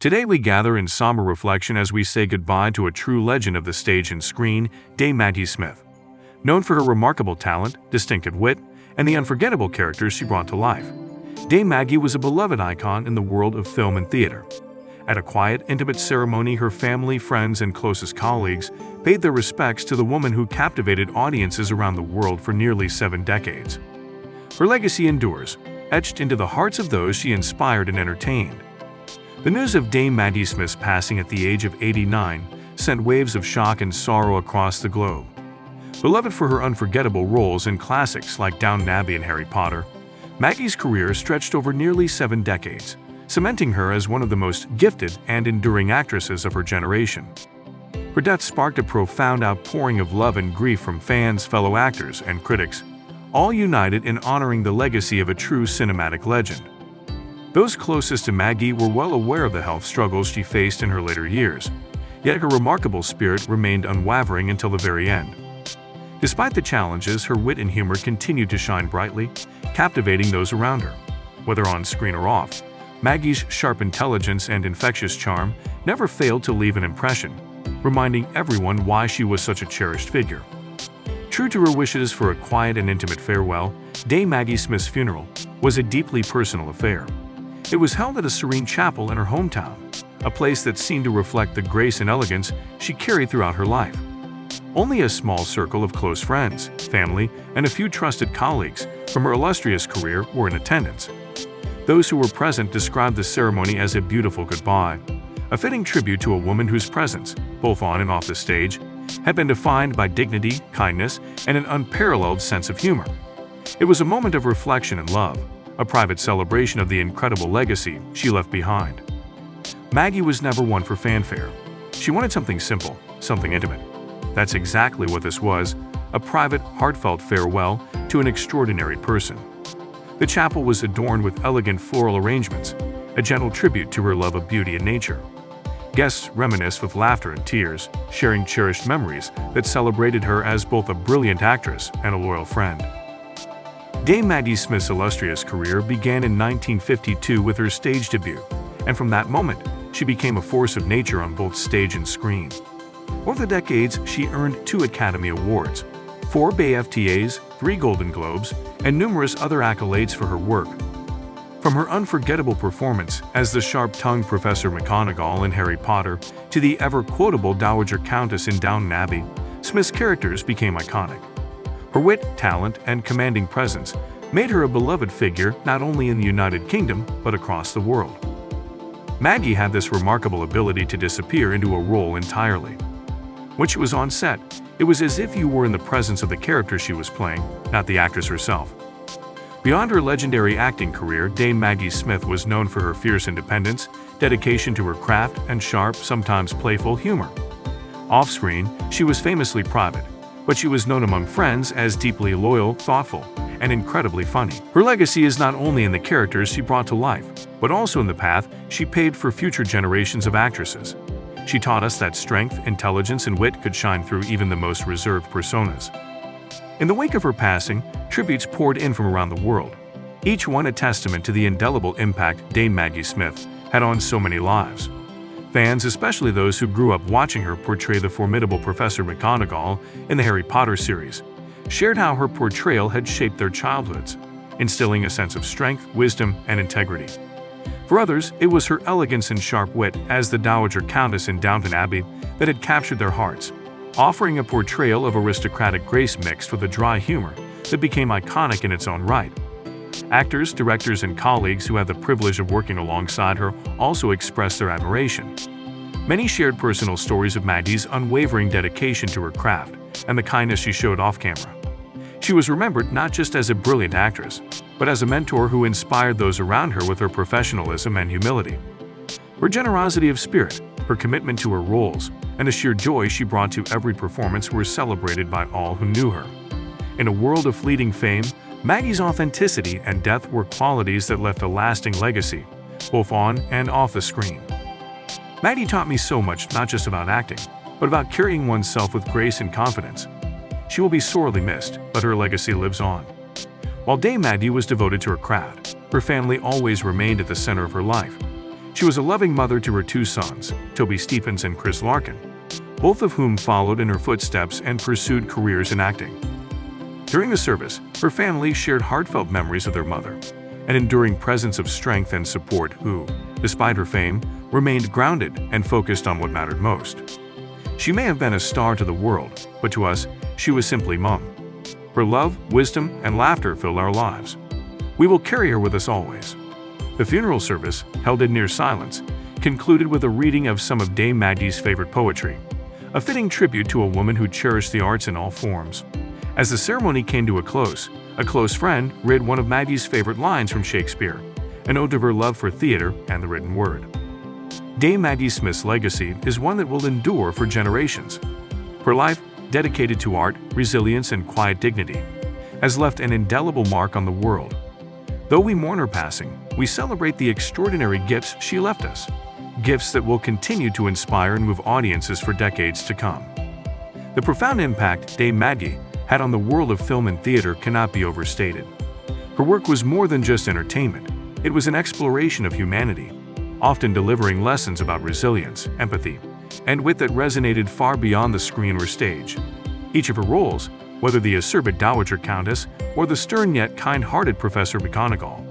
Today we gather in somber reflection as we say goodbye to a true legend of the stage and screen, Dame Maggie Smith. Known for her remarkable talent, distinctive wit, and the unforgettable characters she brought to life, Dame Maggie was a beloved icon in the world of film and theater. At a quiet, intimate ceremony, her family, friends, and closest colleagues paid their respects to the woman who captivated audiences around the world for nearly 7 decades. Her legacy endures, etched into the hearts of those she inspired and entertained. The news of Dame Maggie Smith's passing at the age of 89 sent waves of shock and sorrow across the globe. Beloved for her unforgettable roles in classics like Downton Abbey and Harry Potter, Maggie's career stretched over nearly 7 decades, cementing her as one of the most gifted and enduring actresses of her generation. Her death sparked a profound outpouring of love and grief from fans, fellow actors, and critics, all united in honoring the legacy of a true cinematic legend. Those closest to Maggie were well aware of the health struggles she faced in her later years, yet her remarkable spirit remained unwavering until the very end. Despite the challenges, her wit and humor continued to shine brightly, captivating those around her. Whether on screen or off, Maggie's sharp intelligence and infectious charm never failed to leave an impression, reminding everyone why she was such a cherished figure. True to her wishes for a quiet and intimate farewell, Dame Maggie Smith's funeral was a deeply personal affair. It was held at a serene chapel in her hometown, a place that seemed to reflect the grace and elegance she carried throughout her life. Only a small circle of close friends, family, and a few trusted colleagues from her illustrious career were in attendance. Those who were present described the ceremony as a beautiful goodbye, a fitting tribute to a woman whose presence, both on and off the stage, had been defined by dignity, kindness, and an unparalleled sense of humor. It was a moment of reflection and love, a private celebration of the incredible legacy she left behind. Maggie was never one for fanfare. She wanted something simple, something intimate. That's exactly what this was, a private, heartfelt farewell to an extraordinary person. The chapel was adorned with elegant floral arrangements, a gentle tribute to her love of beauty and nature. Guests reminisced with laughter and tears, sharing cherished memories that celebrated her as both a brilliant actress and a loyal friend. Dame Maggie Smith's illustrious career began in 1952 with her stage debut, and from that moment, she became a force of nature on both stage and screen. Over the decades, she earned 2 Academy Awards, 4 BAFTAs, 3 Golden Globes, and numerous other accolades for her work. From her unforgettable performance as the sharp-tongued Professor McGonagall in Harry Potter to the ever-quotable Dowager Countess in Downton Abbey, Smith's characters became iconic. Her wit, talent, and commanding presence made her a beloved figure not only in the United Kingdom but across the world. Maggie had this remarkable ability to disappear into a role entirely. When she was on set, it was as if you were in the presence of the character she was playing, not the actress herself. Beyond her legendary acting career, Dame Maggie Smith was known for her fierce independence, dedication to her craft, and sharp, sometimes playful humor. Off-screen, she was famously private, but she was known among friends as deeply loyal, thoughtful, and incredibly funny. Her legacy is not only in the characters she brought to life, but also in the path she paved for future generations of actresses. She taught us that strength, intelligence, and wit could shine through even the most reserved personas. In the wake of her passing, tributes poured in from around the world, each one a testament to the indelible impact Dame Maggie Smith had on so many lives. Fans, especially those who grew up watching her portray the formidable Professor McGonagall in the Harry Potter series, shared how her portrayal had shaped their childhoods, instilling a sense of strength, wisdom, and integrity. For others, it was her elegance and sharp wit as the Dowager Countess in Downton Abbey that had captured their hearts, offering a portrayal of aristocratic grace mixed with a dry humor that became iconic in its own right. Actors, directors, and colleagues who had the privilege of working alongside her also expressed their admiration. Many shared personal stories of Maggie's unwavering dedication to her craft and the kindness she showed off-camera. She was remembered not just as a brilliant actress, but as a mentor who inspired those around her with her professionalism and humility. Her generosity of spirit, her commitment to her roles, and the sheer joy she brought to every performance were celebrated by all who knew her. In a world of fleeting fame, Maggie's authenticity and depth were qualities that left a lasting legacy, both on and off the screen. Maggie taught me so much, not just about acting, but about carrying oneself with grace and confidence. She will be sorely missed, but her legacy lives on. While Dame Maggie was devoted to her craft, her family always remained at the center of her life. She was a loving mother to her two sons, Toby Stephens and Chris Larkin, both of whom followed in her footsteps and pursued careers in acting. During the service, her family shared heartfelt memories of their mother, an enduring presence of strength and support who, despite her fame, remained grounded and focused on what mattered most. She may have been a star to the world, but to us, she was simply Mom. Her love, wisdom, and laughter filled our lives. We will carry her with us always. The funeral service, held in near silence, concluded with a reading of some of Dame Maggie's favorite poetry, a fitting tribute to a woman who cherished the arts in all forms. As the ceremony came to a close friend read one of Maggie's favorite lines from Shakespeare, an ode to her love for theater and the written word. Dame Maggie Smith's legacy is one that will endure for generations. Her life, dedicated to art, resilience, and quiet dignity, has left an indelible mark on the world. Though we mourn her passing, we celebrate the extraordinary gifts she left us, gifts that will continue to inspire and move audiences for decades to come. The profound impact Dame Maggie had on the world of film and theater cannot be overstated. Her work was more than just entertainment. It was an exploration of humanity, often delivering lessons about resilience, empathy, and wit that resonated far beyond the screen or stage. Each of her roles, whether the acerbic Dowager Countess or the stern yet kind-hearted Professor McGonagall,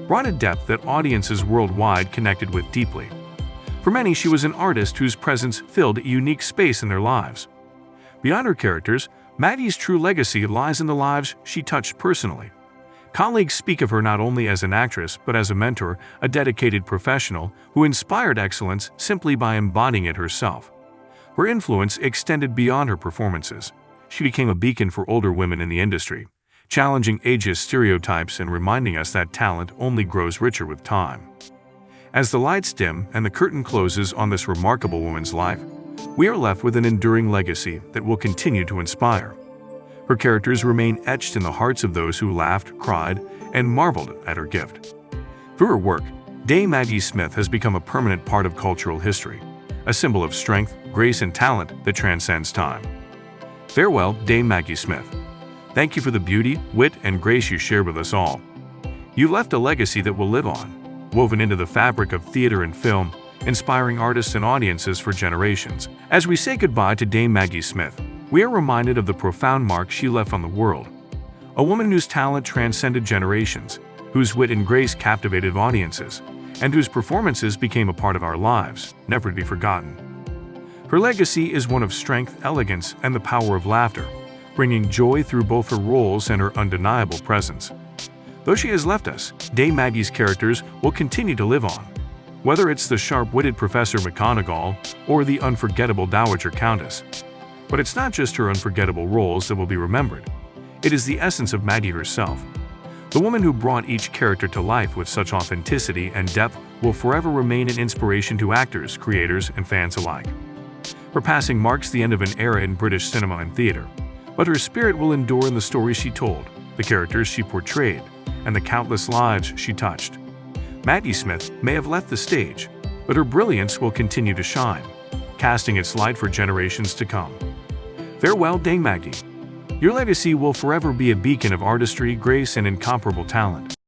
brought a depth that audiences worldwide connected with deeply. For many, she was an artist whose presence filled a unique space in their lives. Beyond her characters, Maggie's true legacy lies in the lives she touched personally. Colleagues speak of her not only as an actress but as a mentor, a dedicated professional who inspired excellence simply by embodying it herself. Her influence extended beyond her performances. She became a beacon for older women in the industry, challenging ageist stereotypes and reminding us that talent only grows richer with time. As the lights dim and the curtain closes on this remarkable woman's life, we are left with an enduring legacy that will continue to inspire. Her characters remain etched in the hearts of those who laughed, cried, and marveled at her gift. Through her work, Dame Maggie Smith has become a permanent part of cultural history, a symbol of strength, grace, and talent that transcends time. Farewell, Dame Maggie Smith. Thank you for the beauty, wit, and grace you shared with us all. You left a legacy that will live on, woven into the fabric of theater and film, inspiring artists and audiences for generations. As we say goodbye to Dame Maggie Smith, we are reminded of the profound mark she left on the world. A woman whose talent transcended generations, whose wit and grace captivated audiences, and whose performances became a part of our lives, never to be forgotten. Her legacy is one of strength, elegance, and the power of laughter, bringing joy through both her roles and her undeniable presence. Though she has left us, Dame Maggie's characters will continue to live on. Whether it's the sharp-witted Professor McGonagall or the unforgettable Dowager Countess. But it's not just her unforgettable roles that will be remembered. It is the essence of Maggie herself. The woman who brought each character to life with such authenticity and depth will forever remain an inspiration to actors, creators, and fans alike. Her passing marks the end of an era in British cinema and theater, but her spirit will endure in the stories she told, the characters she portrayed, and the countless lives she touched. Maggie Smith may have left the stage, but her brilliance will continue to shine, casting its light for generations to come. Farewell, Dame Maggie. Your legacy will forever be a beacon of artistry, grace, and incomparable talent.